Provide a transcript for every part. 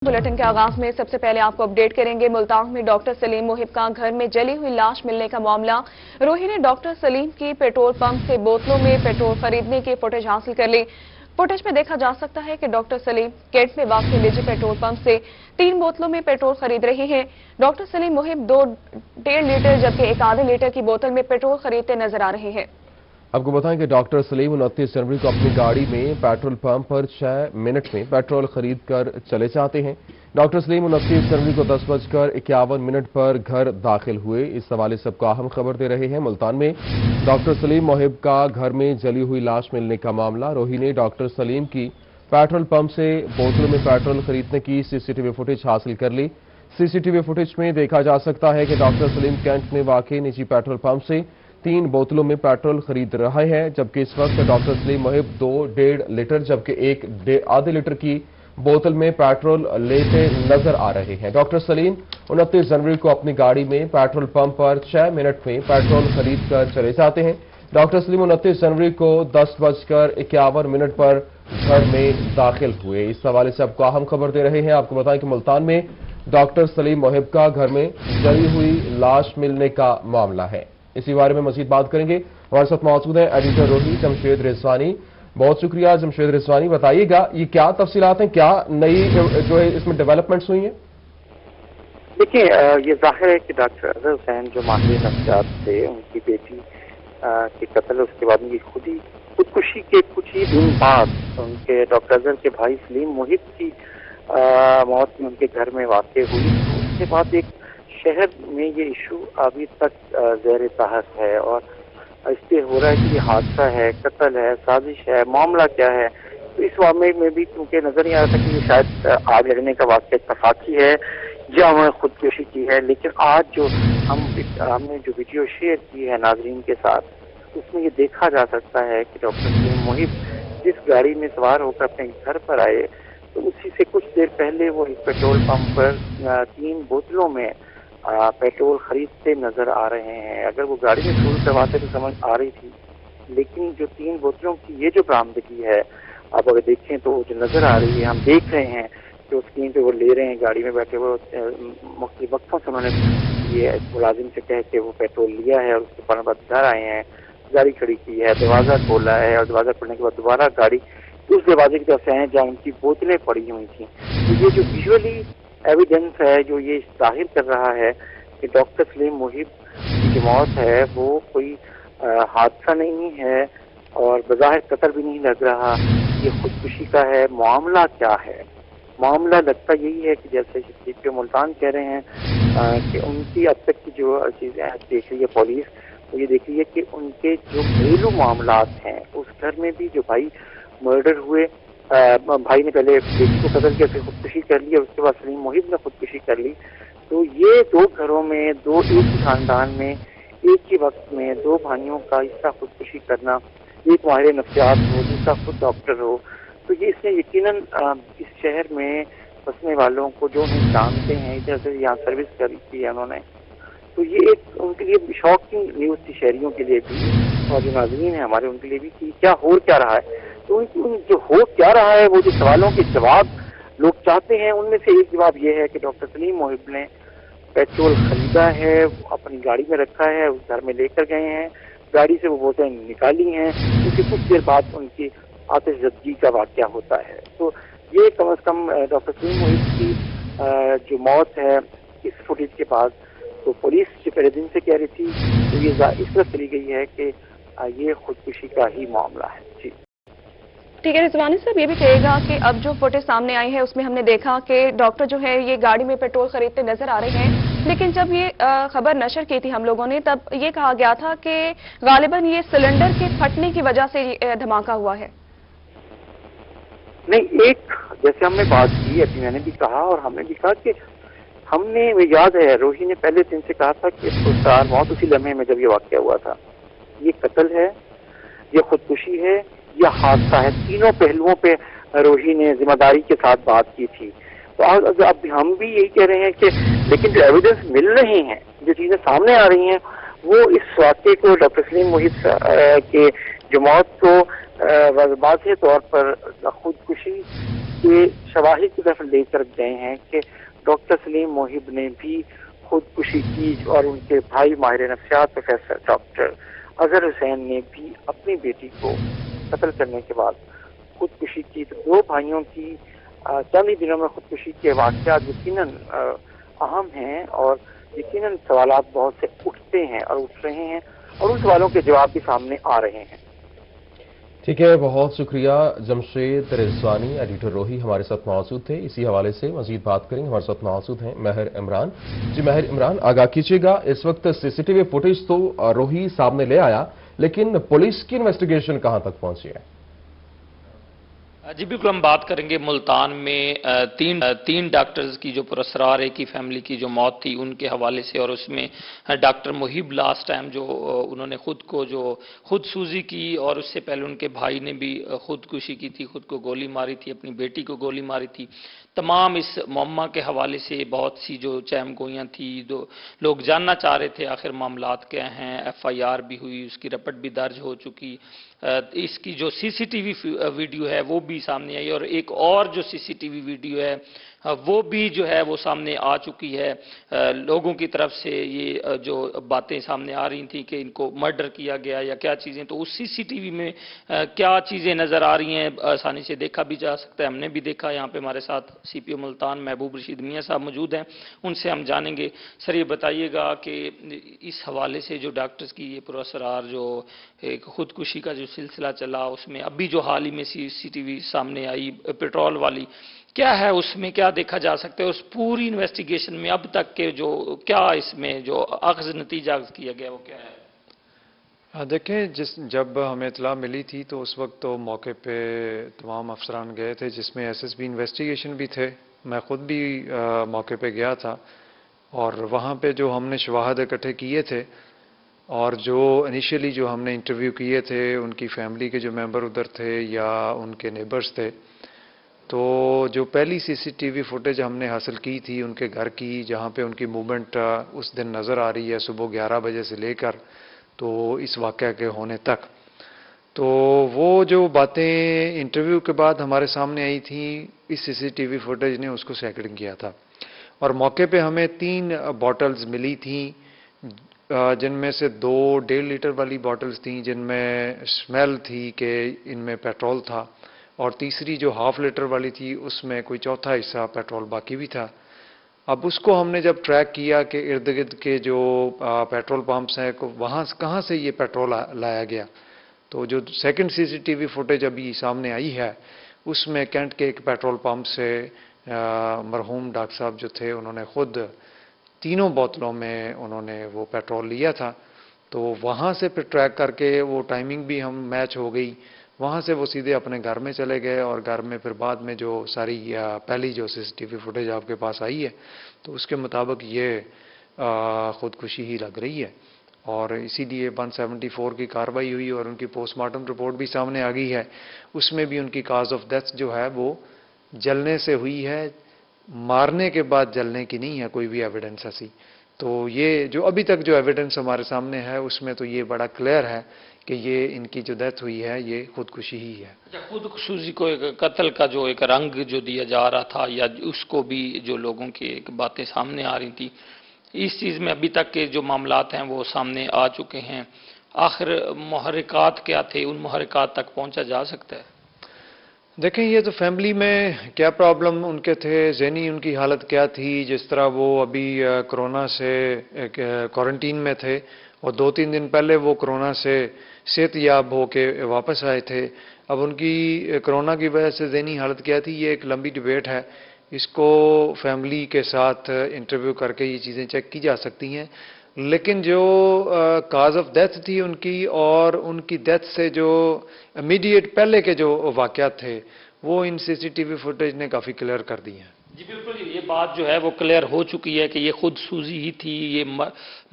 Bulletin के आगाज में सबसे पहले आपको अपडेट करेंगे। मुल्तान में डॉक्टर सलीम मुहिब का घर में जली हुई लाश मिलने का मामला। रोही ने डॉक्टर सलीम की पेट्रोल पंप से बोतलों में पेट्रोल खरीदने की फुटेज हासिल कर ली। फुटेज में देखा जा सकता है कि डॉक्टर सलीम कैंट में वाक़ निजी पेट्रोल पंप से 3 बोतलों में पेट्रोल खरीद रहे हैं। डॉक्टर सलीम मुहिब 2.5 लीटर जबकि 1 आधे लीटर की बोतल में पेट्रोल खरीदते नजर आ रहे हैं। आपको बताएं कि डॉक्टर सलीम 29 जनवरी को अपनी गाड़ी में पेट्रोल पंप पर 6 मिनट में पेट्रोल खरीद कर चले जाते हैं। डॉक्टर सलीम 29 जनवरी को 10:51 पर घर दाखिल हुए। इस हवाले से आपको अहम खबर दे रहे हैं। मुल्तान में डॉक्टर सलीम मुहिब का घर में जली हुई लाश मिलने का मामला। रोही ने डॉक्टर सलीम की पेट्रोल पंप से बोतलों में पेट्रोल खरीदने की सीसीटीवी फुटेज हासिल कर ली। सीसीटीवी फुटेज में देखा जा सकता है कि डॉक्टर सलीम कैंट में वाक़ निजी पेट्रोल पंप से 3 बोतलों में पेट्रोल खरीद रहा है, जबकि इस वक्त डॉक्टर सलीम मुहिब 2.5 लीटर जबकि 1 आधे लीटर की बोतल में पेट्रोल लेते नजर आ रहे हैं। डॉक्टर सलीम 29 जनवरी को अपनी गाड़ी में पेट्रोल पंप पर 6 मिनट में पेट्रोल खरीद कर चले जाते हैं। डॉक्टर सलीम 29 जनवरी को 10:51 पर घर में दाखिल हुए। इस हवाले से आपको अहम खबर दे रहे हैं। आपको बताएं कि मुल्तान में डॉक्टर सलीम मुहिब का घर में जली हुई लाश मिलने का मामला है। इसी बारे में मजीद बात करेंगे। हमारे साथ मौजूद है एडिटर रोही जमशेद रिजवानी। बहुत शुक्रिया जमशेद रिजवानी, बताइएगा ये क्या तफसीलात हैं, क्या नई जो है इसमें डेवलपमेंट्स हुई हैं? देखिए, ये जाहिर है कि डॉक्टर अजहर हुसैन जो माहिर नफ्सियात थे, उनकी बेटी के कत्ल, उसके बाद उनकी खुदकुशी के कुछ ही दिन बाद उनके डॉक्टर अजहर के भाई सलीम मुहिब की मौत में उनके घर में वाक़ हुई। उसके बाद एक शहर में ये इशू अभी तक ज़ेर बहस है और इस पे हो रहा है कि ये हादसा है, कत्ल है, साजिश है, मामला क्या है। तो इस मामले में भी क्योंकि नजर नहीं आ रहा था कि ये शायद आग लगने का वाक़या इत्तफाकी है या उन्होंने खुदकुशी की है, लेकिन आज जो हमने जो वीडियो शेयर की है नाजरीन के साथ, उसमें ये देखा जा सकता है कि डॉक्टर सलीम मुहिब जिस गाड़ी में सवार होकर अपने घर पर आए, तो उसी से कुछ देर पहले वो एक पेट्रोल पंप पर 3 बोतलों में पेट्रोल खरीदते नजर आ रहे हैं। अगर वो गाड़ी में फुल करवाते तो समझ आ रही थी, लेकिन जो 3 बोतलों की ये जो बरामदगी है, आप अगर देखें तो जो नजर आ रही है, हम देख रहे हैं कि उस स्क्रीन पे वो ले रहे हैं, गाड़ी में बैठे हुए मुख्तलिफ वक्फों से उन्होंने ये मुलाजिम से कह के वो पेट्रोल लिया है और उसके फौरन बाद घर आए हैं, गाड़ी खड़ी की है, दरवाजा खोला है और दरवाजा खोलने के बाद दोबारा गाड़ी उस दरवाजे की तरफ से आए जहाँ उनकी बोतलें पड़ी हुई थी। तो ये जो विजुअली एविडेंस है जो ये जाहिर कर रहा है कि डॉक्टर सलीम मुहिब की मौत है वो कोई हादसा नहीं है और बज़ाहिर कत्ल भी नहीं लग रहा, ये खुदकुशी का है। मामला क्या है? मामला लगता यही है कि जैसे सीपीओ मुल्तान कह रहे हैं कि उनकी अब तक की जो चीज़ें देख रही है पुलिस, वो ये देख रही है कि उनके जो घरेलू मामलात हैं, उस घर में भी जो भाई मर्डर हुए, भाई ने पहले बेटी को कत्ल किया, फिर खुदकुशी कर ली और उसके बाद सलीम मुहिब ने खुदकुशी कर ली। तो ये 2 घरों में एक ही खानदान में एक ही वक्त में 2 भाइयों का इस तरह खुदकुशी करना, एक माहिर नफ्सियात हो, दूसरा खुद डॉक्टर हो, तो ये इसने यकीनन इस शहर में बसने वालों को जो उन्हें जानते हैं, इधर से यहाँ सर्विस करी की है उन्होंने, तो ये एक उनके लिए शॉकिंग न्यूज़ थी, शहरियों के लिए भी और जो नाज़रीन है हमारे उनके लिए भी, कि क्या हो क्या रहा है। तो जो हो क्या रहा है, वो जो सवालों के जवाब लोग चाहते हैं, उनमें से एक जवाब ये है कि डॉक्टर सलीम मुहिब ने पेट्रोल खरीदा है, अपनी गाड़ी में रखा है, उस घर में लेकर गए हैं, गाड़ी से वो बोतलें निकाली हैं, क्योंकि कुछ देर बाद उनकी आतिशज़दगी का वाक़या होता है। तो ये कम से कम डॉक्टर सलीम मुहिब की जो मौत है, इस फुटेज के बाद तो पुलिस जो पहले दिन से कह रही थी, तो ये इस तरह चली गई है कि ये खुदकुशी का ही मामला है। जी ठीक है रिजवानी साहब, ये भी कहेगा कि अब जो फुटेज सामने आई है उसमें हमने देखा कि डॉक्टर जो है ये गाड़ी में पेट्रोल खरीदते नजर आ रहे हैं, लेकिन जब ये खबर नशर की थी हम लोगों ने, तब ये कहा गया था कि गालिबन ये सिलेंडर के फटने की वजह से धमाका हुआ है। नहीं, एक जैसे हमने बात की, अभी मैंने भी कहा और हमने भी कहा कि हमने याद है रोही ने पहले दिन से कहा था कि इसको मौत उसी लम्हे में जब ये वाक़या हुआ था, ये कत्ल है, ये खुदकुशी है, यह हादसा है। तीनों पहलुओं पे रोही ने जिम्मेदारी के साथ बात की थी। तो अब हम भी यही कह रहे हैं कि लेकिन जो एविडेंस मिल रही हैं, जो चीजें सामने आ रही हैं, वो इस वाक़े को डॉक्टर सलीम मुहिब के जो मौत को वाज़ेह तौर पर खुदकुशी یہ شواہد کی طرف لے کر گئے ہیں کہ ڈاکٹر سلیم محب نے بھی خودکشی کی اور ان کے بھائی ماہر نفسیات پروفیسر ڈاکٹر اظہر حسین نے بھی اپنی بیٹی کو قتل کرنے کے بعد خودکشی کی. تو دو بھائیوں کی چند ہی دنوں میں خودکشی کے واقعات یقیناً اہم ہیں اور یقیناً سوالات بہت سے اٹھتے ہیں اور اٹھ رہے ہیں اور ان سوالوں کے جواب بھی سامنے آ رہے ہیں. ٹھیک ہے، بہت شکریہ جمشید رضوانی. ایڈیٹر روحی ہمارے ساتھ موجود تھے. اسی حوالے سے مزید بات کریں. ہمارے ساتھ موجود ہیں مہر عمران. جی مہر عمران، آگاہ کیجیے گا، اس وقت سی سی ٹی وی فوٹیج تو روحی سامنے لے آیا، لیکن پولیس کی انویسٹیگیشن کہاں تک پہنچی ہے؟ جی بالکل، ہم بات کریں گے ملتان میں تین ڈاکٹرز کی جو پراسرار ایک ہی فیملی کی جو موت تھی ان کے حوالے سے، اور اس میں ڈاکٹر محب لاسٹ ٹائم جو انہوں نے خود سوزی کی، اور اس سے پہلے ان کے بھائی نے بھی خودکشی کی تھی، خود کو گولی ماری تھی، اپنی بیٹی کو گولی ماری تھی. تمام اس معمہ کے حوالے سے بہت سی جو چہم گوئیاں تھی، لوگ جاننا چاہ رہے تھے آخر معاملات کیا ہیں. ایف آئی آر بھی ہوئی، اس کی رپٹ بھی درج ہو چکی. اس کی جو سی سی ٹی وی ویڈیو ہے وہ بھی سامنے آئی، اور ایک اور جو سی سی ٹی وی ویڈیو ہے وہ بھی جو ہے وہ سامنے آ چکی ہے. لوگوں کی طرف سے یہ جو باتیں سامنے آ رہی تھیں کہ ان کو مرڈر کیا گیا یا کیا چیزیں، تو اس سی سی ٹی وی میں کیا چیزیں نظر آ رہی ہیں آسانی سے دیکھا بھی جا سکتا ہے. ہم نے بھی دیکھا. یہاں پہ ہمارے ساتھ سی پی او ملتان محبوب رشید میاں صاحب موجود ہیں، ان سے ہم جانیں گے. سر یہ بتائیے گا کہ اس حوالے سے جو ڈاکٹرز کی یہ پراسرار جو ایک خودکشی کا جو سلسلہ چلا، اس میں ابھی جو حال ہی میں سی ٹی وی سامنے آئی پیٹرول والی، کیا ہے اس میں، کیا دیکھا جا سکتا ہے اس پوری انویسٹیگیشن میں اب تک کے جو کیا اس میں جو اخذ نتیجہ کیا گیا وہ کیا ہے؟ دیکھیں، جب ہمیں اطلاع ملی تھی تو اس وقت تو موقع پہ تمام افسران گئے تھے، جس میں ایس ایس بی انویسٹیگیشن بھی تھے. میں خود بھی موقع پہ گیا تھا، اور وہاں پہ جو ہم نے شواہد اکٹھے کیے تھے اور جو انیشیلی جو ہم نے انٹرویو کیے تھے ان کی فیملی کے جو ممبر ادھر تھے یا ان کے نیبرز تھے، تو جو پہلی سی سی ٹی وی فوٹیج ہم نے حاصل کی تھی ان کے گھر کی، جہاں پہ ان کی موومنٹ اس دن نظر آ رہی ہے صبح 11 بجے سے لے کر تو اس واقعہ کے ہونے تک، تو وہ جو باتیں انٹرویو کے بعد ہمارے سامنے آئی تھیں، اس سی سی ٹی وی فوٹیج نے اس کو سیکرنگ کیا تھا. اور موقع پہ ہمیں 3 باٹلز ملی تھیں، جن میں سے 2 1.5 لیٹر والی باٹلز تھیں جن میں اسمیل تھی کہ ان میں پیٹرول تھا، اور تیسری جو 1/2 لیٹر والی تھی اس میں کوئی چوتھا حصہ پیٹرول باقی بھی تھا. اب اس کو ہم نے جب ٹریک کیا کہ ارد گرد کے جو پیٹرول پمپس ہیں وہاں کہاں سے یہ پیٹرول لایا گیا، تو جو second C C T V footage ابھی سامنے آئی ہے اس میں کینٹ کے ایک پیٹرول پمپ سے مرحوم ڈاکٹر صاحب جو تھے انہوں نے خود 3 بوتلوں میں انہوں نے وہ پیٹرول لیا تھا. تو وہاں سے پھر ٹریک کر کے وہ ٹائمنگ بھی ہم میچ ہو گئی، وہاں سے وہ سیدھے اپنے گھر میں چلے گئے، اور گھر میں پھر بعد میں جو ساری پہلی جو سی سی ٹی وی فوٹیج آپ کے پاس آئی ہے تو اس کے مطابق یہ خودکشی ہی لگ رہی ہے، اور اسی لیے 174 کی کارروائی ہوئی اور ان کی پوسٹ مارٹم رپورٹ بھی سامنے آ گئی ہے. اس میں بھی ان کی کاز آف ڈیتھ جو ہے وہ جلنے سے ہوئی ہے، مارنے کے بعد جلنے کی نہیں ہے کوئی بھی ایویڈنس ایسی. تو یہ جو ابھی تک جو ایویڈنس ہمارے سامنے ہے اس میں تو یہ بڑا کلیئر ہے کہ یہ ان کی جو ڈیتھ ہوئی ہے یہ خودکشی ہی ہے. خودکشی کو ایک قتل کا جو ایک رنگ جو دیا جا رہا تھا، یا اس کو بھی جو لوگوں کی ایک باتیں سامنے آ رہی تھی، اس چیز میں ابھی تک کے جو معاملات ہیں وہ سامنے آ چکے ہیں. آخر محرکات کیا تھے، ان محرکات تک پہنچا جا سکتا ہے؟ دیکھیں، یہ تو فیملی میں کیا پرابلم ان کے تھے، ذہنی ان کی حالت کیا تھی، جس طرح وہ ابھی کرونا سے کوارنٹین میں تھے اور 2-3 دن پہلے وہ کرونا سے صحت یاب ہو کے واپس آئے تھے. اب ان کی کرونا کی وجہ سے ذہنی حالت کیا تھی، یہ ایک لمبی ڈیبیٹ ہے. اس کو فیملی کے ساتھ انٹرویو کر کے یہ چیزیں چیک کی جا سکتی ہیں. لیکن جو کاز آف ڈیتھ تھی ان کی، اور ان کی ڈیتھ سے جو امیڈیٹ پہلے کے جو واقعات تھے وہ ان سی سی ٹی وی فوٹیج نے کافی کلیئر کر دی ہیں. जी बिल्कुल, ये बात जो है वो क्लियर हो चुकी है कि ये खुद सूजी ही थी, ये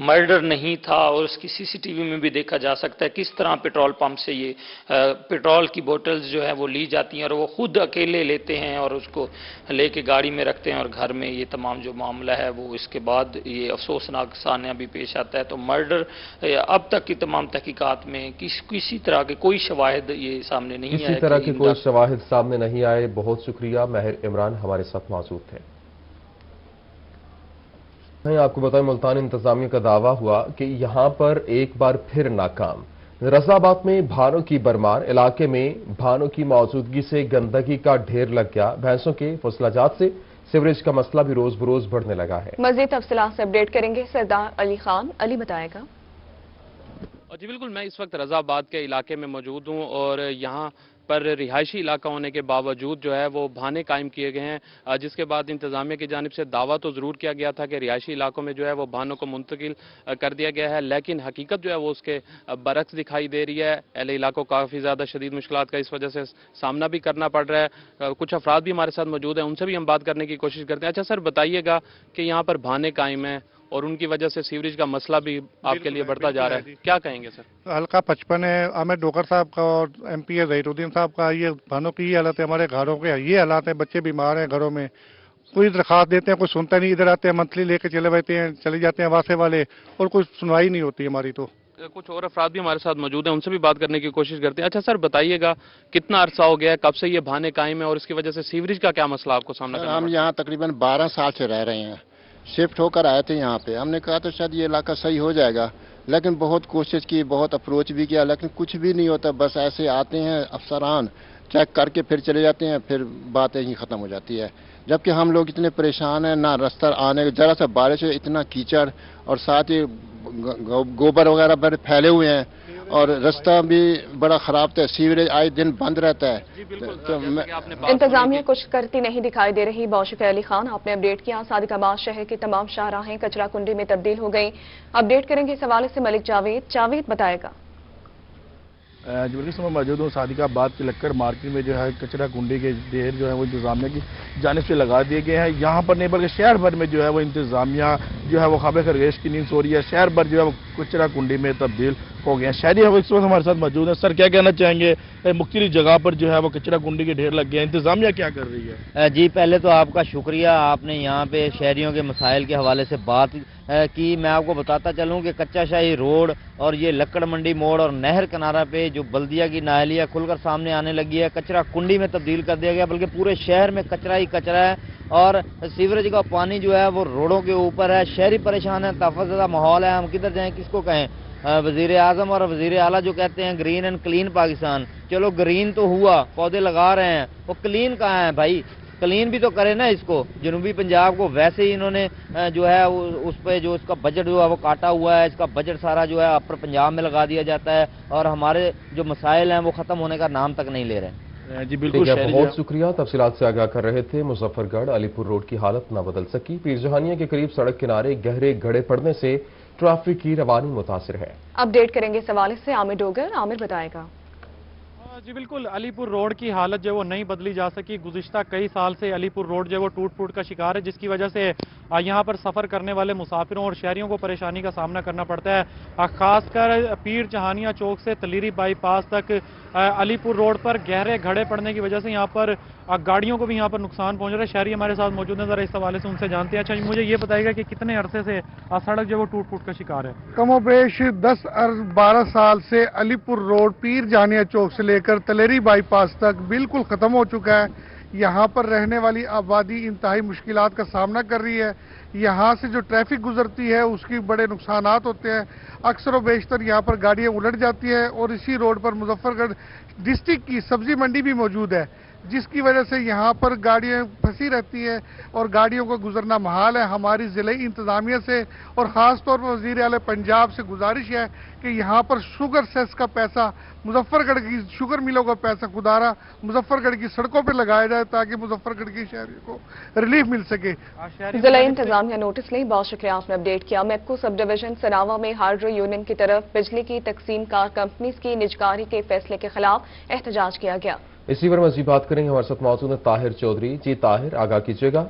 मर्डर नहीं था। और उसकी सीसीटीवी में भी देखा जा सकता है किस तरह पेट्रोल पंप से ये पेट्रोल की बोतल्स जो है वो ली जाती हैं और वो खुद अकेले लेते हैं और उसको लेके गाड़ी में रखते हैं और घर में ये तमाम जो मामला है वो इसके बाद ये अफसोसनाक सान्या भी पेश आता है। तो मर्डर अब तक की तमाम तहकीकात में किसी तरह के कोई शवाहिद ये सामने नहीं आए, किसी तरह के कोई शवाहिद सामने नहीं आए। बहुत शुक्रिया, महर इमरान हमारे साथ मौजूद थे। आपको बताएं, मुल्तान इंतजामिया का दावा हुआ कि यहां पर एक बार फिर नाकाम। रजाबाद में भानों की बरमार, इलाके में भानों की मौजूदगी से गंदगी का ढेर लग गया। भैंसों के फसलाजात से सीवरेज का मसला भी रोज बरोज बढ़ने लगा है। मजीद तफसीलात से अपडेट करेंगे सरदार अली खान। अली बताएगा। जी बिल्कुल, मैं इस वक्त रजाबाद के इलाके में मौजूद हूँ और यहाँ पर रिहायशी इलाका होने के बावजूद जो है वो भाने कायम किए गए हैं, जिसके बाद इंतजामिया की जानिब से दावा तो ज़रूर किया गया था कि रिहायशी इलाकों में जो है वो भानों को मुंतकिल कर दिया गया है, लेकिन हकीकत जो है वो उसके बरक्स दिखाई दे रही है। अहले इलाकों को काफ़ी ज़्यादा शदीद मुश्किलात का इस वजह से सामना भी करना पड़ रहा है। कुछ अफराद भी हमारे साथ मौजूद हैं, उनसे भी हम बात करने की कोशिश करते हैं। अच्छा सर, बताइएगा कि यहाँ पर भाने कायम हैं और उनकी वजह से सीवरेज का मसला भी आपके लिए बढ़ता जा रहा है, क्या कहेंगे सर? हल्का 55 है, आमिर डोकर साहब का और MP है जहीरुद्दीन साहब का। ये भानों की ये हालत है, हमारे घरों के ये हालात है, बच्चे बीमार हैं घरों में, कोई दरखास्त देते हैं कोई सुनता नहीं, इधर आते हैं मंथली लेके चले जाते हैं वासे वाले, और कोई सुनवाई नहीं होती हमारी। तो कुछ और अफराद भी हमारे साथ मौजूद हैं, उनसे भी बात करने की कोशिश करते हैं। अच्छा सर, बताइएगा कितना अरसा हो गया है, कब से ये भाने कायम है और इसकी वजह से सीवरेज का क्या मसला आपको सामना करना? हम यहाँ तकरीबन 12 साल से रह रहे हैं, शिफ्ट होकर आए थे यहाँ पे। हमने कहा तो शायद ये इलाका सही हो जाएगा, लेकिन बहुत कोशिश की, बहुत अप्रोच भी किया, लेकिन कुछ भी नहीं होता। बस ऐसे आते हैं अफसरान, चेक करके फिर चले जाते हैं, फिर बातें ही ख़त्म हो जाती है। जबकि हम लोग इतने परेशान हैं, ना रास्ता आने, ज़रा सा बारिश है इतना कीचड़, और साथ ही गोबर वगैरह बड़े फैले हुए हैं और रास्ता भी बड़ा ख़राब था, सीवरेज आए दिन बंद रहता है। इंतजामिया कुछ करती नहीं दिखाई दे रही। बहुत अली खान, आपने अपडेट किया। सादिकाबाद शहर की तमाम शाहराहें कचरा कुंडी में तब्दील हो गई। अपडेट करेंगे इस हवाले से मलिक जावेद बताएगा। जुबली समय मौजूद हूँ सादिकाबाद की लक्कड़ मार्केट में। जो है कचरा कुंडी के ढेर जो है वो इंतजामिया की जानिब से लगा दिए गए हैं। यहाँ पर नहीं बल्कि शहर भर में जो है वो इंतजामिया जो है वो ख्वाब खरगोश की नींद सो रही है। शहर भर जो है वो कचरा कुंडी में तब्दील हो गए हैं। शहरी इस वक्त हमारे साथ मौजूद है। सर, क्या कहना चाहेंगे, मुख्तलिफ जगह पर जो है वो कचरा कुंडी के ढेर लग गए, इंतजामिया क्या कर रही है? जी, पहले तो आपका शुक्रिया, आपने यहाँ पे शहरियों के मसाइल के हवाले से बात की। मैं आपको बताता चलूँ कि कच्चा शाही रोड और ये लक्कड़ मंडी मोड़ और नहर किनारा पे जो बल्दिया की नालियाँ खुलकर सामने आने लगी है, कचरा कुंडी में तब्दील कर दिया गया, बल्कि पूरे शहर में कचरा ही कचरा है और सीवरेज का पानी जो है वो रोडों के ऊपर है। शहरी परेशान है, तफज़दा माहौल है, हम किधर जाएं, किसको कहें? वज़ीर आज़म और वज़ीर आला जो कहते हैं ग्रीन एंड क्लीन पाकिस्तान, चलो ग्रीन तो हुआ, पौधे लगा रहे हैं, वो क्लीन कहाँ है भाई? क्लीन भी तो करे ना इसको। जनूबी पंजाब को वैसे ही इन्होंने जो है उस पर जो इसका बजट जो है वो काटा हुआ है। इसका बजट सारा जो है अपर पंजाब में लगा दिया जाता है और हमारे जो मसाइल हैं वो ख़त्म होने का नाम तक नहीं ले रहे। जी बिल्कुल, बहुत शुक्रिया। तफसीलात से आगाह कर रहे थे। मुजफ्फरगढ़ अलीपुर रोड की हालत न बदल सकी। पीरजहानिया के करीब सड़क किनारे गहरे गड्ढे पड़ने से ट्रैफिक की रवानी मुतासिर है। अपडेट करेंगे इस हवाले से आमिर डोगर। आमिर बताएगा। जी बिल्कुल, अलीपुर रोड की हालत जो है वो नहीं बदली जा सकी। गुज़िश्ता कई साल से अलीपुर रोड जो है वो टूट फूट का शिकार है, जिसकी वजह से यहाँ पर सफ़र करने वाले मुसाफिरों और शहरियों को परेशानी का सामना करना पड़ता है। खासकर पीर जहानिया चौक से तलीरी बाईपास तक अलीपुर रोड पर गहरे गड्ढे पड़ने की वजह से यहाँ पर गाड़ियों को भी यहाँ पर नुकसान पहुँच रहा है। शहरी हमारे साथ मौजूद हैं, ज़रा इस हवाले से उनसे जानते हैं। अच्छा, मुझे ये बताइएगा कि कितने अरसे से सड़क जो है वो टूट फूट का शिकार है? कमोबेश 10-12 साल से अलीपुर रोड पीर जहानिया चौक से लेकर तलेरी बाईपास तक बिल्कुल ख़त्म हो चुका है। यहाँ पर रहने वाली आबादी इंतहाई मुश्किलात का सामना कर रही है। यहाँ से जो ट्रैफिक गुजरती है उसकी बड़े नुकसानात होते हैं। अक्सर व बेशतर यहाँ पर गाड़ियाँ उलट जाती हैं और इसी रोड पर मुजफ्फरगढ़ डिस्ट्रिक्ट की सब्जी मंडी भी मौजूद है, जिसकी वजह से यहाँ पर गाड़ियाँ फंसी रहती है और गाड़ियों का गुजरना महाल है। हमारी ज़िले इंतज़ामिया से और ख़ास तौर पर वज़ीर आला पंजाब से गुजारिश है कि यहाँ पर शुगर सेस का पैसा, मुजफ्फरगढ़ की शुगर मिलों का पैसा खुदारा मुजफ्फरगढ़ की सड़कों पर लगाया जाए ताकि मुजफ्फरगढ़ की शहरियों को रिलीफ मिल सके। जिला इंतजामिया नोटिस लें। बहुत शुक्रिया, आपने अपडेट किया। मेप्को सब डिवीजन सनावा में हाइड्रो यूनियन की तरफ बिजली की तकसीम कार कंपनीज की निजकारी के फैसले के खिलाफ एहतजाज किया गया। इसी पर मजीद बात करेंगे। हमारे साथ मौजूद है ताहिर चौधरी। जी ताहिर, आगाह कीजिएगा।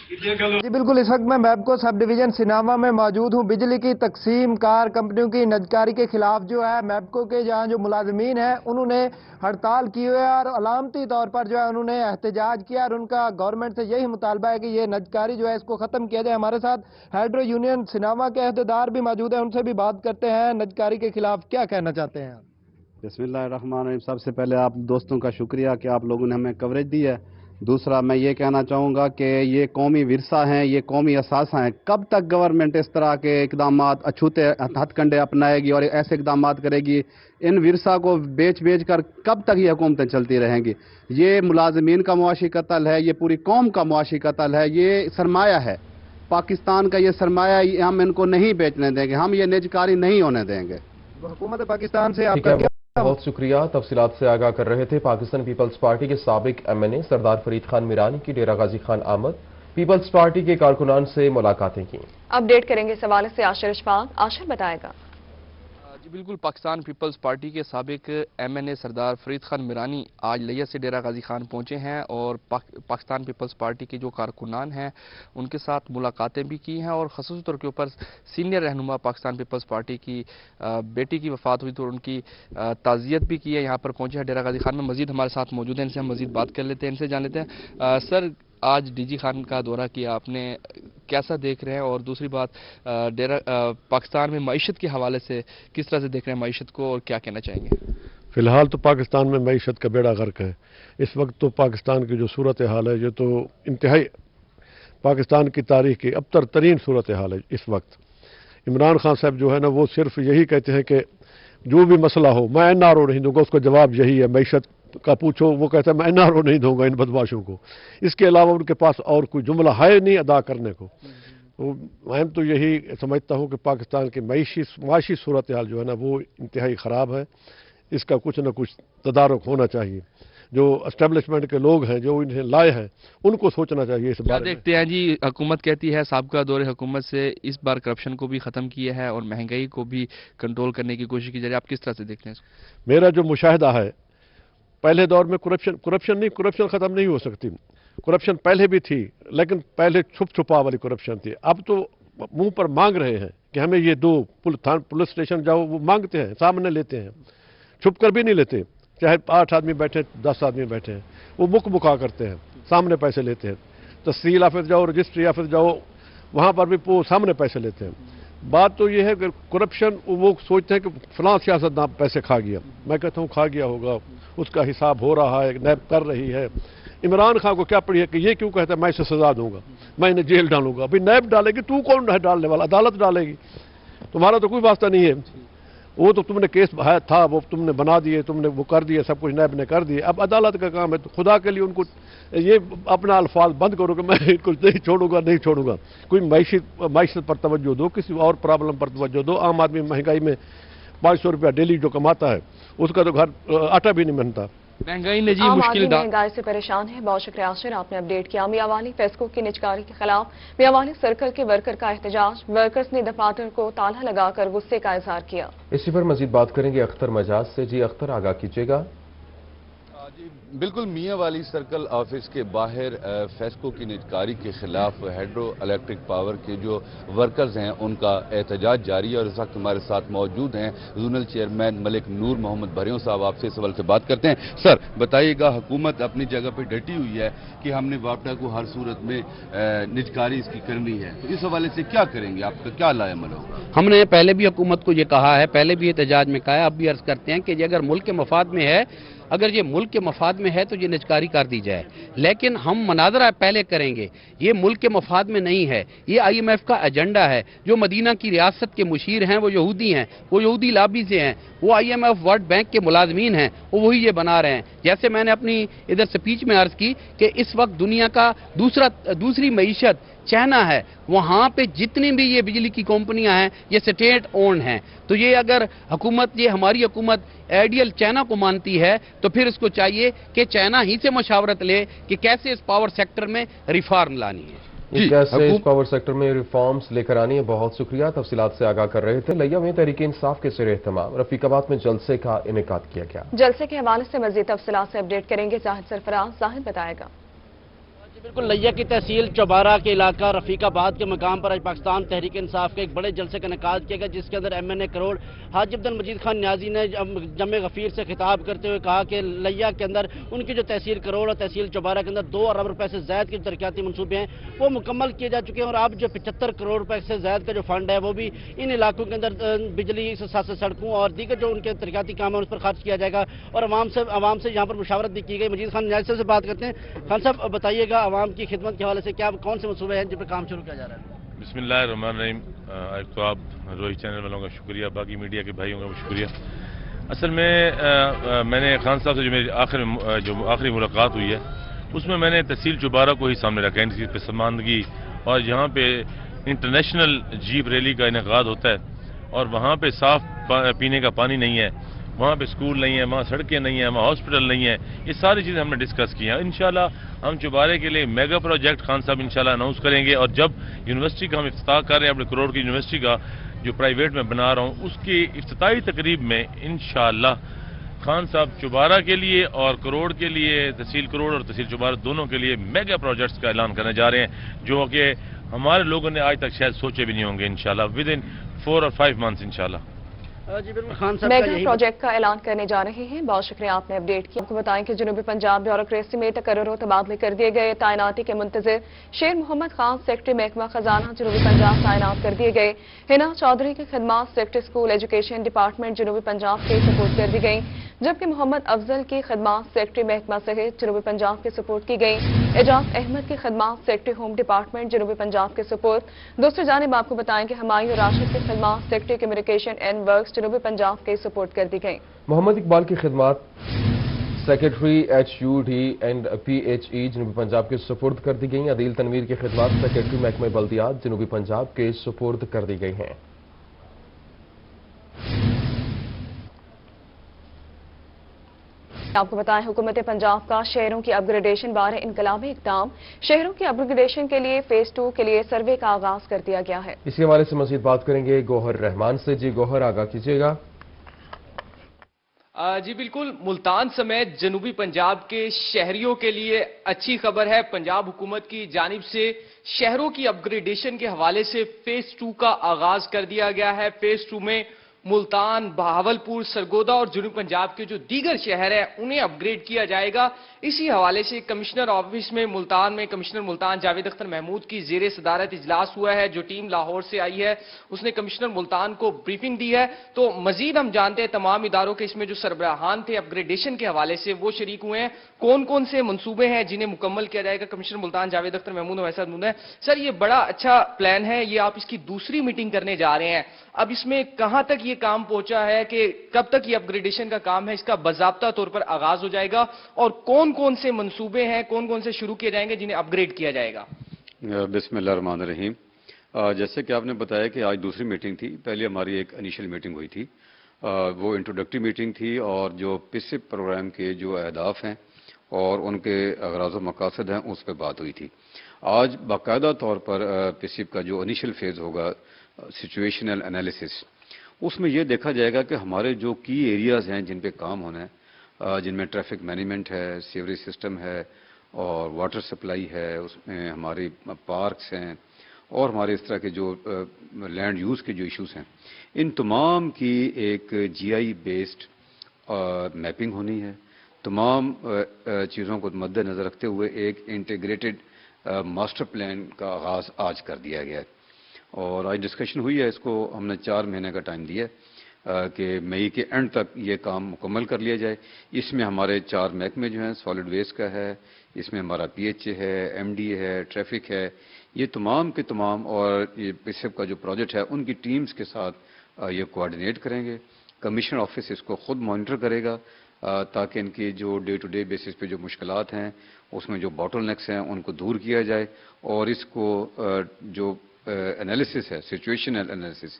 जी बिल्कुल, इस वक्त मैं मैपको सब डिवीजन सिनावा में मौजूद हूं। बिजली की तकसीम कार कंपनियों की नजकारी के खिलाफ जो है मैपको के जहां जो मुलाजमीन हैं उन्होंने हड़ताल की हुई है और अलामती तौर पर जो है उन्होंने एहतजाज किया और उनका गवर्नमेंट से यही मुतालबा है कि ये नजकारी जो है इसको खत्म किया जाए। हमारे साथ हाइड्रो यूनियन सिनावा के अहदेदार भी मौजूद है, उनसे भी बात करते हैं। नजकारी के खिलाफ क्या कहना चाहते हैं? बिस्मिल्लाहिर्रहमानिर्रहीम। सबसे पहले आप दोस्तों का शुक्रिया कि आप लोगों ने हमें कवरेज दी है। दूसरा, मैं ये कहना चाहूँगा कि ये कौमी विरसा हैं, ये कौमी असासा हैं। कब तक गवर्नमेंट इस तरह के इकदामात अछूते हथकंडे अपनाएगी और ऐसे इकदामात करेगी? इन विरसा को बेच बेच कर कब तक ये हुकूमतें चलती रहेंगी? ये मुलाजमीन का मुआशी कत्ल है, ये पूरी कौम का मुआशी कत्ल है, ये सरमाया है पाकिस्तान का। ये सरमाया हम इनको नहीं बेचने देंगे, हम ये निजकारी नहीं होने देंगे। हुकूमत पाकिस्तान से आपका बहुत शुक्रिया। तफसीलात से आगाह कर रहे थे पाकिस्तान पीपल्स पार्टी के साबिक MNA सरदार फरीद खान मीरानी की डेरा गाजी खान आमद। पीपल्स पार्टी के कारकुनान से मुलाकातें की। अपडेट करेंगे इस हवाले से आशिर इशफाक। आशिर बताएगा। जी बिल्कुल, पाकिस्तान पीपल्स पार्टी के साबिक MNA सरदार फरीद खान मीरानी आज लिया से डेरा गाजी खान पहुंचे हैं और पाकिस्तान पीपल्स पार्टी के जो कारकुनान हैं उनके साथ मुलाकातें भी की हैं और ख़ास तौर के ऊपर सीनियर रहनुमा पाकिस्तान पीपल्स पार्टी की बेटी की वफ़ात हुई तो उनकी ताज़ियत भी की है। यहाँ पर पहुंचे हैं डेरा गाजी खान में। मज़ीद हमारे साथ मौजूद हैं, इनसे हम मज़ीद बात कर लेते हैं, इनसे जान लेते हैं। सर, आज DG खान का दौरा किया आपने, कैसा देख रहे हैं? और दूसरी बात, पाकिस्तान में मईशत के हवाले से किस तरह से देख रहे हैं मईशत को और क्या कहना चाहेंगे? फ़िलहाल तो पाकिस्तान में मईशत का बेड़ा गर्क है। इस वक्त तो पाकिस्तान की जो सूरत हाल है ये तो इंतहाई पाकिस्तान की तारीख की अबतर तरीन सूरत हाल है। इस वक्त इमरान खान साहब जो है ना वो सिर्फ यही कहते हैं कि जो भी मसला हो मैं NRO नहीं दूंगा, उसका जवाब यही है। मईशत का पूछो वो कहता है मैं NRO नहीं दूंगा इन बदमाशों को। इसके अलावा उनके पास और कोई जुमला है नहीं अदा करने को। तो मैं तो यही समझता हूँ कि पाकिस्तान की माशी सूरत हाल जो है ना वो इंतहाई ख़राब है। इसका कुछ न कुछ तदारुक होना चाहिए। जो एस्टेब्लिशमेंट के लोग हैं जो इन्हें लाए हैं उनको सोचना चाहिए इस बारे में। देखते हैं जी, हुकूमत कहती है साबिका दौरे हुकूमत से इस बार करप्शन को भी ख़त्म किया है और महंगाई को भी कंट्रोल करने की कोशिश की जा रही है। आप किस तरह से देखते हैं? मेरा जो मुशाहिदा है, पहले दौर में करप्शन ख़त्म नहीं हो सकती। करप्शन पहले भी थी लेकिन पहले छुप छुपा वाली करप्शन थी। अब तो मुंह पर मांग रहे हैं कि हमें ये दो, पुलिस स्टेशन जाओ, वो मांगते हैं, सामने लेते हैं, छुप कर भी नहीं लेते। चाहे 8 आदमी बैठे 10 आदमी बैठे हैं, वो मुका करते हैं, सामने पैसे लेते हैं। तहसील ऑफिस जाओ, रजिस्ट्री ऑफिस जाओ, वहाँ पर भी वो सामने पैसे लेते हैं। बात तो ये है कि करप्शन वो सोचते हैं कि फलां सियासतदान पैसे खा गया। मैं कहता हूँ खा गया होगा, उसका हिसाब हो रहा है, नैब कर रही है। इमरान खान को क्या पड़ी है कि ये क्यों कहता है मैं इसे सजा दूंगा, मैं इन्हें जेल डालूंगा। अभी नैब डालेगी, तू कौन है डालने वाला? अदालत डालेगी, तुम्हारा तो कोई वास्ता नहीं है। वो तो तुमने केस था, वो तुमने बना दिए, तुमने वो कर दिए, सब कुछ नैब ने कर दिए। अब अदालत का काम है। तो खुदा के लिए उनको ये अपना अल्फाज बंद करो कि मैं इनको नहीं छोड़ूंगा। कोई मैशत पर तवज्जो दो, किसी और प्रॉब्लम पर तवज्जो दो। आम आदमी महंगाई में 500 रुपया डेली जो कमाता है उसका तो घर आटा भी नहीं बनता। महंगाई ने जी मुश्किल महंगाई से परेशान है। बहुत शुक्रिया आशिर, आपने अपडेट किया। मियांवाली फेस्को की निजकारी के खिलाफ मियांवाली सर्कल के वर्कर का एहतजाज। वर्कर्स ने दफातर को ताला लगाकर गुस्से का इजहार किया। इसी पर मजीद बात करेंगे अख्तर मजाज से। जी अख्तर, आगाह कीजिएगा। बिल्कुल, मियांवाली सर्कल ऑफिस के बाहर फेस्को की निजकारी के खिलाफ हाइड्रो इलेक्ट्रिक पावर के जो वर्कर्स हैं उनका एहतजाज जारी है और इस वक्त हमारे साथ मौजूद हैं जोनल चेयरमैन मलिक नूर मोहम्मद भरियों साहब। आपसे इस सवाल से बात करते हैं। सर बताइएगा, हुकूमत अपनी जगह पर डटी हुई है कि हमने वापडा को हर सूरत में निजकारी इसकी करनी है, तो इस हवाले से क्या करेंगे? आपका क्या लाएमल होगा? हमने पहले भी हुकूमत को ये कहा है, पहले भी एहतजाज में कहा है, अब भी अर्ज करते हैं कि ये अगर मुल्क के मफाद में है, अगर ये मुल्क के मफाद में है तो ये निजकारी कर दी जाए। लेकिन हम मनाजरा पहले करेंगे, ये मुल्क के मफाद में नहीं है। ये IMF का एजेंडा है। जो मदीना की रियासत के मुशीर हैं वो यहूदी हैं, वो यहूदी लाबी से हैं, वो IMF वर्ल्ड बैंक के मुलाजमीन हैं, वो वही ये बना रहे हैं। जैसे मैंने अपनी इधर स्पीच में अर्ज की कि इस वक्त दुनिया का दूसरी मईशत चाइना है, वहाँ पे जितनी भी ये बिजली की कंपनियां हैं ये स्टेट ओन हैं। तो ये अगर हुकूमत, ये हमारी हुकूमत आइडियल चाइना को मानती है तो फिर इसको चाहिए कि चाइना ही से मशावरत ले कि कैसे इस पावर सेक्टर में रिफॉर्म लानी है। कैसे इस पावर सेक्टर में रिफॉर्म्स लेकर आनी है। बहुत शुक्रिया। तफसीलात से आगाह कर रहे थे लिया में तहरीक इंसाफ के सिर एहतमाम रफीकाबाद में जलसे का इनेकाद किया गया। जलसे के हवाले से मजीद तफसीलात से अपडेट करेंगे जाहिद सरफराज। जाहिद बताएगा। بالکل लिया की तहसील चौबारा के इलाका रफीक आबाद के मकाम पर आज पाकिस्तान तहरीक इंसाफ के एक बड़े जलसे का इनेकाद किया गया, जिसके अंदर MNA करोड़ हाजी अब्दुल मजीद खान न्याजी ने जमे गफीर से खिताब करते हुए कहा कि लिया के अंदर उनकी जो तहसील करोड़ और तहसील चौबारा के अंदर 2 अरब रुपए से ज्यादा के तरक्याती मनसूबे हैं वो मुकम्मल किए जा चुके हैं, और अब जो 75 करोड़ रुपए से ज्यादा का जो फंड है वो भी इन इलाकों के अंदर बिजली से साथ से सड़कों और दीगर जो उनके तरक्याती काम है उस पर खर्च किया जाएगा, और आवाम से यहाँ पर मुशावरत भी की गई। मजीद खान न्याजी से बात करते हैं। खान साहब बताइएगा आवाम की खिदमत के हवाले से क्या कौन से मनसूबे हैं जिन पर काम शुरू किया जा रहा है? बिस्मिल्लाहिर्रहमानिर्रहीम। एक तो आप रोहित चैनल वालों का शुक्रिया, बाकी मीडिया के भाइयों का भी शुक्रिया। असल में मैंने खान साहब से जो मेरी आखिरी मुलाकात हुई है उसमें मैंने तहसील चौबारा को ही सामने रखा है, इनकी पसमानदगी, और जहाँ पे इंटरनेशनल जीप रैली का इनेकाद होता है और वहाँ पे साफ पीने का पानी नहीं है, वहाँ पे स्कूल नहीं है, वहाँ सड़कें नहीं है, वहाँ हॉस्पिटल नहीं है, ये सारी चीज़ें हमने डिस्कस की हैं। इंशाल्लाह हम चौबारे के लिए मेगा प्रोजेक्ट खान साहब इंशाल्लाह अनाउंस करेंगे, और जब यूनिवर्सिटी का हम इफ्तिताह कर रहे हैं अपने करोड़ की यूनिवर्सिटी का जो प्राइवेट में बना रहा हूँ उसकी इफ्तिताही तकरीब में इंशाल्लाह खान साहब चौबारा के लिए और करोड़ के लिए, तहसील करोड़ और तहसील चौबारा दोनों के लिए मेगा प्रोजेक्ट्स का ऐलान करने जा रहे हैं, जो कि हमारे लोगों ने आज तक शायद सोचे भी नहीं होंगे इंशाल्लाह विद इन 4 और 5 मंथ्स इंशाल्लाह। मेगा प्रोजेक्ट का ऐलान करने जा रहे हैं। बहुत शुक्रिया, आपने अपडेट किया। आपको बताएं कि जनूबी पंजाब ब्यूरोक्रेसी में तकर्रुर तबादले कर दिए गए। तैनाती के मुंतजिर शेर मोहम्मद खान सेक्रेटरी महकमा खजाना जनूबी पंजाब तैनात कर दिए गए। हिना चौधरी की खिदमात सेक्रेटरी स्कूल एजुकेशन डिपार्टमेंट जनूबी पंजाब के सपोर्ट कर दी गई, जबकि मोहम्मद अफजल की खिदमात सेक्रेटरी महकमा सहित जनूबी पंजाब के सपोर्ट की गई। एजाज अहमद की खिदमात सेक्रेटरी होम डिपार्टमेंट जनूबी पंजाब के सपोर्ट। दूसरी जानिब आपको बताएं कि हमायूं राशिद की खिदमात सेक्रेटरी कम्युनिकेशन एंड वर्क्स जनूबी पंजाब के सपोर्ट कर दी गई। मोहम्मद इकबाल की खिदमात सेक्रेटरी HUD एंड PHE जनूबी पंजाब के सुपुर्द कर दी गई। अदील तनवीर की खिदमात सेक्रेटरी महकमा बल्दियात जनूबी पंजाब के सुपुर्द कर दी गई हैं। आपको बताएं हुकूमत पंजाब का शहरों की अपग्रेडेशन बारे इनकलाबी इक़दाम। शहरों की अपग्रेडेशन के लिए फेज 2 के लिए सर्वे का आगाज कर दिया गया है। इसी हवाले से मजीद बात करेंगे गौहर रहमान से। जी गौहर, आगाह कीजिएगा। जी बिल्कुल, मुल्तान समेत जनूबी पंजाब के शहरियों के लिए अच्छी खबर है। पंजाब हुकूमत की जानिब से शहरों की अपग्रेडेशन के हवाले से फेज 2 का आगाज कर दिया गया है। फेज 2 में मुल्तान, बहावलपुर, सरगोदा और जनूबी पंजाब के जो दीगर शहर हैं उन्हें अपग्रेड किया जाएगा। इसी हवाले से कमिश्नर ऑफिस में कमिश्नर मुल्तान जावेद अख्तर महमूद की जेर सदारत इजलास हुआ है। जो टीम लाहौर से आई है उसने कमिश्नर मुल्तान को ब्रीफिंग दी है। तो मजीद हम जानते हैं तमाम इदारों के इसमें जो सरबराहान थे अपग्रेडेशन के हवाले से वो शरीक हुए हैं, कौन कौन से मनसूबे हैं जिन्हें मुकम्मल किया जाएगा। कमिश्नर मुल्तान जावेद अख्तर महमूद हमारे साथ मौजूद हैं। सर, ये बड़ा अच्छा प्लान है, ये आप इसकी दूसरी मीटिंग करने जा रहे हैं, अब इसमें कहां तक ये काम पहुंचा है कि कब तक ये अपग्रेडेशन का काम है, इसका बाज़ाब्ता तौर पर आगाज हो जाएगा, और कौन कौन से मंसूबे हैं, कौन कौन से शुरू किए जाएंगे जिन्हें अपग्रेड किया जाएगा? बिस्मिल्लाहिर्रहमानिर्रहीम। जैसे कि आपने बताया कि आज दूसरी मीटिंग थी, पहले हमारी एक इनिशियल मीटिंग हुई थी, वो इंट्रोडक्टरी मीटिंग थी, और जो पिसिप प्रोग्राम के जो अहदाफ हैं और उनके अगराज़ व मकासद हैं उस पर बात हुई थी। आज बाकायदा तौर पर पिसिप का जो इनिशियल फेज़ होगा सिचुएशनल एनालिसिस, उसमें यह देखा जाएगा कि हमारे जो की एरियाज़ हैं जिन पे काम होना है, जिनमें ट्रैफिक मैनेजमेंट है, सीवरेज सिस्टम है और वाटर सप्लाई है, उसमें हमारे पार्क्स हैं और हमारे इस तरह के जो लैंड यूज़ के जो इश्यूज़ हैं, इन तमाम की एक GI बेस्ड मैपिंग होनी है। तमाम चीज़ों को मद्देनज़र रखते हुए एक इंटीग्रेटेड मास्टर प्लान का आगाज़ आज कर दिया गया है, और आज डिस्कशन हुई है। इसको हमने 4 महीने का टाइम दिया कि मई के एंड तक ये काम मुकम्मल कर लिया जाए। इसमें हमारे 4 महकमे जो हैं, सॉलिड वेस्ट का है, इसमें हमारा PHA है, MD है, ट्रैफिक है, ये तमाम के तमाम, और ये पिसिप का जो प्रोजेक्ट है उनकी टीम्स के साथ ये कोऑर्डिनेट करेंगे। कमिश्नर ऑफिस इसको खुद मॉनिटर करेगा ताकि इनकी जो डे टू डे बेसिस पे जो मुश्किलात हैं, उसमें जो बॉटलनेक्स हैं उनको दूर किया जाए, और इसको जो एनालिसिस है, सिचुएशनल एनालिसिस,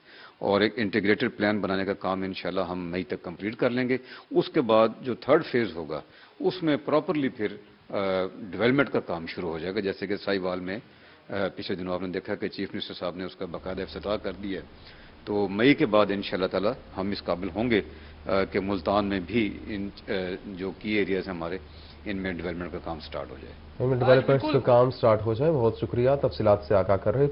और एक इंटीग्रेटेड प्लान बनाने का काम इंशाल्लाह हम मई तक कंप्लीट कर लेंगे। उसके बाद जो थर्ड फेज़ होगा उसमें प्रॉपरली फिर डेवलपमेंट का काम शुरू हो जाएगा। जैसे कि साहिवाल में पिछले दिनों आपने देखा कि चीफ मिनिस्टर साहब ने उसका बाकायदा इफ्तिताह कर दिया है, तो मई के बाद इंशाल्लाह ताला हम इस काबिल होंगे کہ ملتان میں بھی ان جو کی ایریاز ہیں ہمارے ان میں ڈیولپمنٹ کا کام سٹارٹ ہو جائے. ڈیولپمنٹ کا کام سٹارٹ ہو جائے. بہت شکریہ تفصیلات سے آگاہ کر رہے